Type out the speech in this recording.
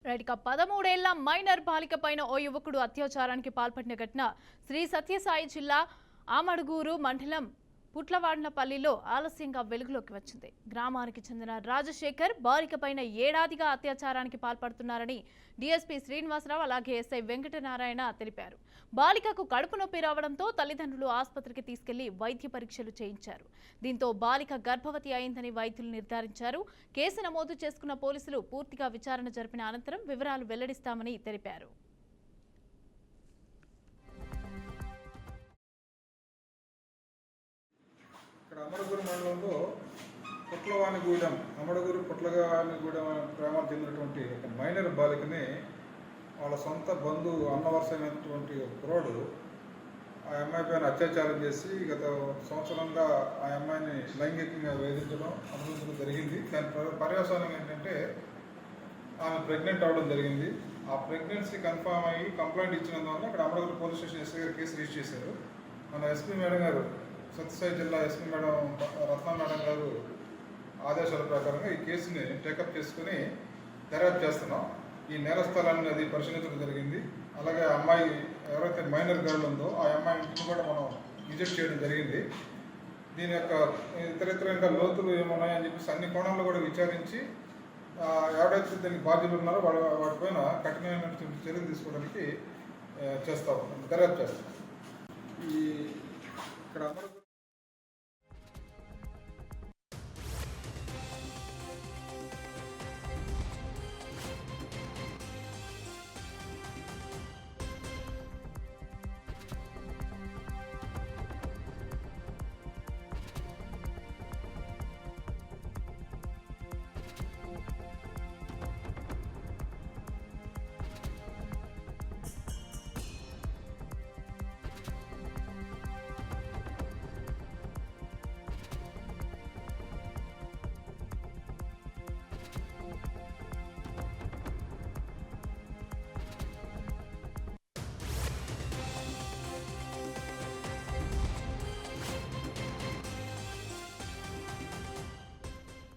Right ఇక 13 ఏళ్ల minor బాలిక పైన ఓ యువకుడు అత్యాచారానికి పాల్పడిన ఘటన శ్రీ సత్యసాయి జిల్లా ఆమడుగూరు మండలం పుట్లవాడ్లపల్లిలో ఆలస్యంగా వెలుగులోకి వచ్చింది. గ్రామానికి చెందిన రాజశేఖర్ బాలిక పైన ఏడాదిగా అత్యాచారానికి పాల్పడుతున్నారని డీఎస్పీ శ్రీనివాసరావు అలాగే ఎస్ఐ వెంకటనారాయణ తెలిపారు. బాలికకు కడుపు నొప్పి రావడంతో తల్లిదండ్రులు ఆసుపత్రికి తీసుకెళ్లి వైద్య పరీక్షలు చేయించారు. దీంతో బాలిక గర్భవతి అయిందని వైద్యులు నిర్ధారించారు. కేసు నమోదు చేసుకున్న పోలీసులు పూర్తిగా విచారణ జరిపిన అనంతరం వివరాలు వెల్లడిస్తామని తెలిపారు. ఇక్కడ అమడగూరు మండలంలో పుట్లవానిగూడెం గ్రామానికి చెందినటువంటి ఒక మైనర్ బాలికని వాళ్ళ సొంత బంధువు అన్నవరసైనటువంటి కుర్రాడు ఆ అమ్మాయి పైన అత్యాచారం చేసి గత సంవత్సరంగా ఆ అమ్మాయిని లైంగికంగా వేధించడం అనుభవించడం జరిగింది. దాని పర్యవసానం ఏంటంటే ఆమె ప్రెగ్నెంట్ అవ్వడం జరిగింది. ఆ ప్రెగ్నెన్సీ కన్ఫామ్ అయ్యి కంప్లైంట్ ఇచ్చినందువల్ల ఇక్కడ అమడగూరు పోలీస్ స్టేషన్ ఎస్ఐ గారు కేసు రిజిస్టర్ చేశారు. మన ఎస్పీ మేడం గారు, సత్యసాయి జిల్లా ఎస్పీ మేడం రత్న మేడం గారు ఆదేశాల ప్రకారంగా ఈ కేసుని టేకప్ చేసుకుని దర్యాప్తు చేస్తున్నాం. ఈ నేరస్థలాన్ని అది పరిశీలించడం జరిగింది. అలాగే అమ్మాయి ఎవరైతే మైనర్ గర్ల్ ఉందో ఆ అమ్మాయి ఇంటిని కూడా మనం విజిట్ చేయడం జరిగింది. దీని యొక్క ఇతరితరంగా లోతులు ఏమున్నాయని చెప్పేసి అన్ని కోణాల్లో కూడా విచారించి ఎవరైతే దీనికి బాధ్యులు ఉన్నారో వాటిపైన కఠినమైనటువంటి చర్యలు తీసుకోవడానికి దర్యాప్తు చేస్తాం. ఇక్కడ